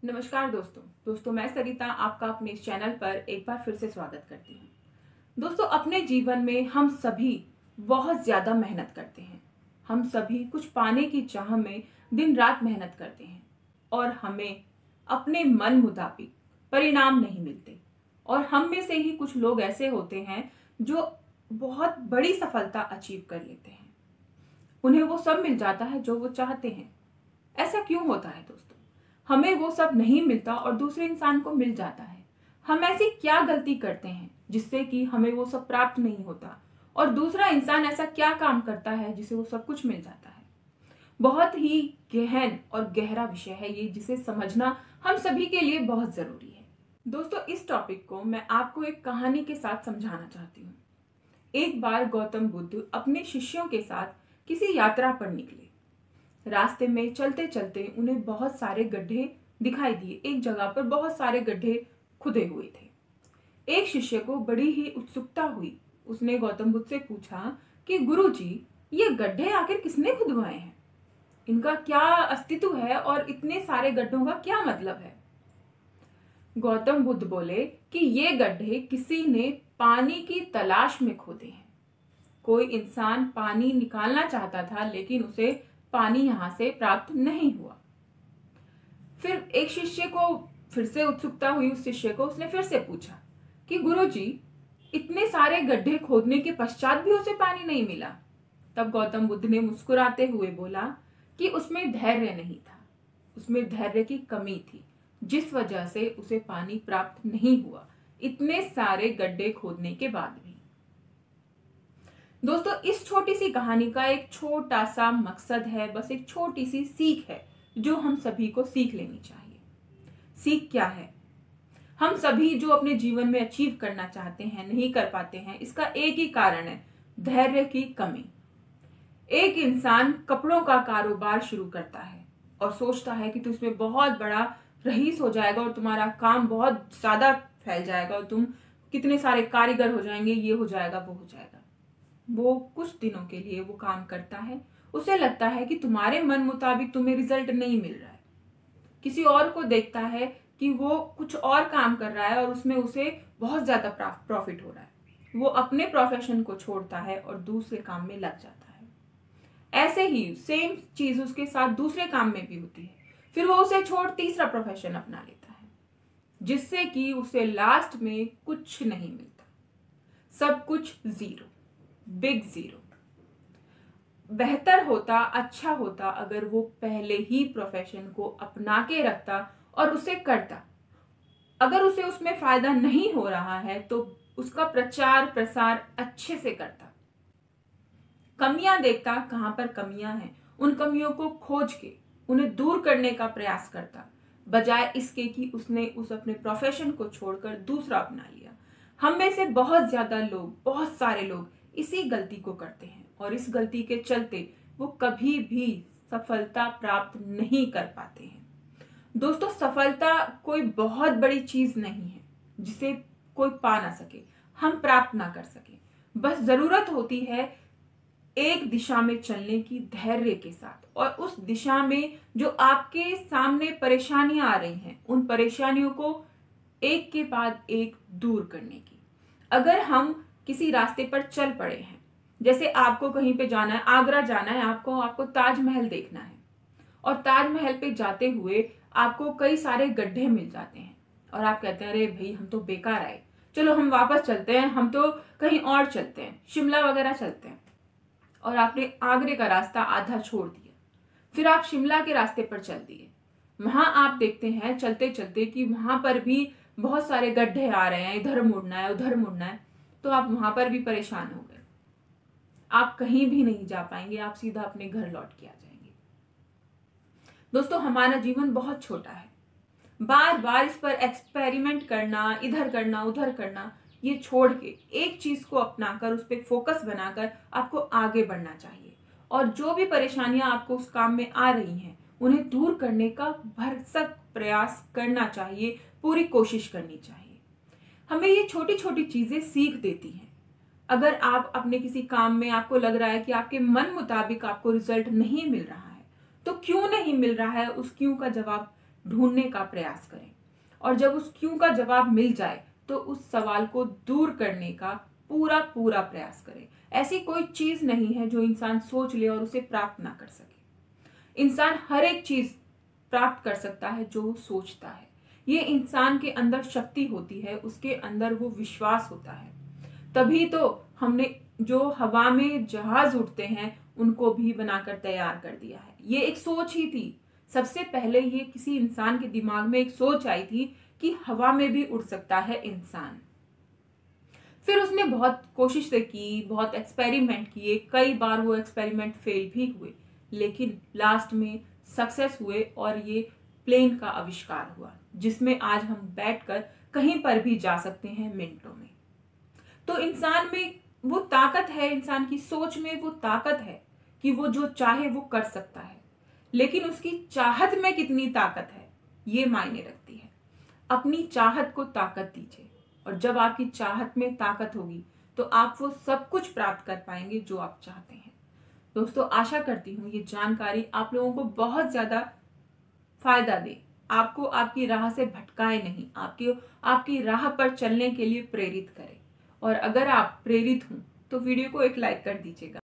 नमस्कार दोस्तों मैं सरिता आपका अपने इस चैनल पर एक बार फिर से स्वागत करती हूँ। दोस्तों, अपने जीवन में हम सभी बहुत ज्यादा मेहनत करते हैं। हम सभी कुछ पाने की चाह में दिन रात मेहनत करते हैं और हमें अपने मन मुताबिक परिणाम नहीं मिलते। और हम में से ही कुछ लोग ऐसे होते हैं जो बहुत बड़ी सफलता अचीव कर लेते हैं। उन्हें वो सब मिल जाता है जो वो चाहते हैं। ऐसा क्यों होता है दोस्तों? हमें वो सब नहीं मिलता और दूसरे इंसान को मिल जाता है। हम ऐसी क्या गलती करते हैं जिससे कि हमें वो सब प्राप्त नहीं होता और दूसरा इंसान ऐसा क्या काम करता है जिसे वो सब कुछ मिल जाता है? बहुत ही गहन और गहरा विषय है ये, जिसे समझना हम सभी के लिए बहुत जरूरी है। दोस्तों, इस टॉपिक को मैं आपको एक कहानी के साथ समझाना चाहती हूँ। एक बार गौतम बुद्ध अपने शिष्यों के साथ किसी यात्रा पर निकले। रास्ते में चलते चलते उन्हें बहुत सारे गड्ढे दिखाई दिए। एक जगह पर बहुत सारे गड्ढे खुदे हुए थे। एक शिष्य को बड़ी ही उत्सुकता हुई। उसने गौतम बुद्ध से पूछा कि गुरुजी, ये गड्ढे आखिर किसने खुदवाए हैं? इनका क्या अस्तित्व है और इतने सारे गड्ढों का क्या मतलब है? गौतम बुद्ध बोले कि ये गड्ढे किसी ने पानी की तलाश में खोदे हैं। कोई इंसान पानी निकालना चाहता था, लेकिन उसे पानी यहां से प्राप्त नहीं हुआ। फिर एक शिष्य को फिर से उत्सुकता हुई। उस शिष्य को उसने फिर से पूछा कि गुरुजी, इतने सारे गड्ढे खोदने के पश्चात भी उसे पानी नहीं मिला। तब गौतम बुद्ध ने मुस्कुराते हुए बोला कि उसमें धैर्य नहीं था, उसमें धैर्य की कमी थी, जिस वजह से उसे पानी प्राप्त नहीं हुआ, इतने सारे गड्ढे खोदने के बाद भी। दोस्तों, इस छोटी सी कहानी का एक छोटा सा मकसद है, बस एक छोटी सी सीख है जो हम सभी को सीख लेनी चाहिए। सीख क्या है? हम सभी जो अपने जीवन में अचीव करना चाहते हैं, नहीं कर पाते हैं, इसका एक ही कारण है, धैर्य की कमी। एक इंसान कपड़ों का कारोबार शुरू करता है और सोचता है कि इसमें बहुत बड़ा रईस हो जाएगा और तुम्हारा काम बहुत ज्यादा फैल जाएगा और तुम कितने सारे कारीगर हो जाएंगे, ये हो जाएगा, वो हो जाएगा। वो कुछ दिनों के लिए वो काम करता है। उसे लगता है कि तुम्हारे मन मुताबिक तुम्हें रिजल्ट नहीं मिल रहा है। किसी और को देखता है कि वो कुछ और काम कर रहा है और उसमें उसे बहुत ज्यादा प्रॉफिट हो रहा है। वो अपने प्रोफेशन को छोड़ता है और दूसरे काम में लग जाता है। ऐसे ही सेम चीज उसके साथ दूसरे काम में भी होती है। फिर वो उसे छोड़ तीसरा प्रोफेशन अपना लेता है, जिससे कि उसे लास्ट में कुछ नहीं मिलता, सब कुछ जीरो, बिग जीरो। बेहतर होता, अच्छा होता अगर वो पहले ही प्रोफेशन को अपना के रखता और उसे करता। अगर उसे उसमें फायदा नहीं हो रहा है तो उसका प्रचार प्रसार अच्छे से करता, कमियां देखता, कहां पर कमियां हैं, उन कमियों को खोज के उन्हें दूर करने का प्रयास करता, बजाय इसके कि उसने उस अपने प्रोफेशन को छोड़कर दूसरा अपना लिया। हम में से बहुत ज्यादा लोग, बहुत सारे लोग इसी गलती को करते हैं और इस गलती के चलते वो कभी भी सफलता प्राप्त नहीं कर पाते हैं। दोस्तों, सफलता कोई बहुत बड़ी चीज नहीं है जिसे कोई पा ना सके, हम प्राप्त ना कर सके। बस जरूरत होती है एक दिशा में चलने की, धैर्य के साथ, और उस दिशा में जो आपके सामने परेशानियां आ रही हैं, उन परेशानियों को एक के बाद एक दूर करने की। अगर हम किसी रास्ते पर चल पड़े हैं, जैसे आपको कहीं पे जाना है, आगरा जाना है, आपको ताजमहल देखना है, और ताजमहल पे जाते हुए आपको कई सारे गड्ढे मिल जाते हैं और आप कहते हैं, अरे भाई हम तो बेकार आए, चलो हम वापस चलते हैं, हम तो कहीं और चलते हैं, शिमला वगैरह चलते हैं। और आपने आगरे का रास्ता आधा छोड़ दिया, फिर आप शिमला के रास्ते पर चल दिए। वहां आप देखते हैं चलते चलते कि वहां पर भी बहुत सारे गड्ढे आ रहे हैं, इधर मुड़ना है, उधर मुड़ना है, तो आप वहां पर भी परेशान हो गए। आप कहीं भी नहीं जा पाएंगे, आप सीधा अपने घर लौट के आ जाएंगे। दोस्तों, हमारा जीवन बहुत छोटा है। बार बार इस पर एक्सपेरिमेंट करना, इधर करना, उधर करना, ये छोड़ के एक चीज को अपनाकर उस पर फोकस बनाकर आपको आगे बढ़ना चाहिए। और जो भी परेशानियां आपको उस काम में आ रही हैं, उन्हें दूर करने का भरसक प्रयास करना चाहिए, पूरी कोशिश करनी चाहिए। हमें ये छोटी छोटी चीजें सीख देती हैं। अगर आप अपने किसी काम में आपको लग रहा है कि आपके मन मुताबिक आपको रिजल्ट नहीं मिल रहा है, तो क्यों नहीं मिल रहा है, उस क्यों का जवाब ढूंढने का प्रयास करें, और जब उस क्यों का जवाब मिल जाए तो उस सवाल को दूर करने का पूरा पूरा प्रयास करें। ऐसी कोई चीज नहीं है जो इंसान सोच ले और उसे प्राप्त ना कर सके। इंसान हर एक चीज प्राप्त कर सकता है जो वो सोचता है। ये इंसान के अंदर शक्ति होती है, उसके अंदर वो विश्वास होता है। तभी तो हमने जो हवा में जहाज उड़ते हैं उनको भी बनाकर तैयार कर दिया है। ये एक सोच ही थी। सबसे पहले ये किसी इंसान के दिमाग में एक सोच आई थी कि हवा में भी उड़ सकता है इंसान। फिर उसने बहुत कोशिशें की, बहुत एक्सपेरिमेंट किए, कई बार वो एक्सपेरिमेंट फेल भी हुए, लेकिन लास्ट में सक्सेस हुए और ये प्लेन का आविष्कार हुआ, जिसमें आज हम बैठकर कहीं पर भी जा सकते हैं मिनटों में। तो इंसान में वो ताकत है, इंसान की सोच में वो ताकत है कि वो जो चाहे वो कर सकता है, लेकिन उसकी चाहत में कितनी ताकत है ये मायने रखती है। अपनी चाहत को ताकत दीजिए, और जब आपकी चाहत में ताकत होगी तो आप वो सब कुछ प्राप्त कर पाएंगे जो आप चाहते हैं। दोस्तों, आशा करती हूँ ये जानकारी आप लोगों को बहुत ज्यादा फायदा दे, आपको आपकी राह से भटकाए नहीं, आपकी राह पर चलने के लिए प्रेरित करे। और अगर आप प्रेरित हों तो वीडियो को एक लाइक कर दीजिएगा।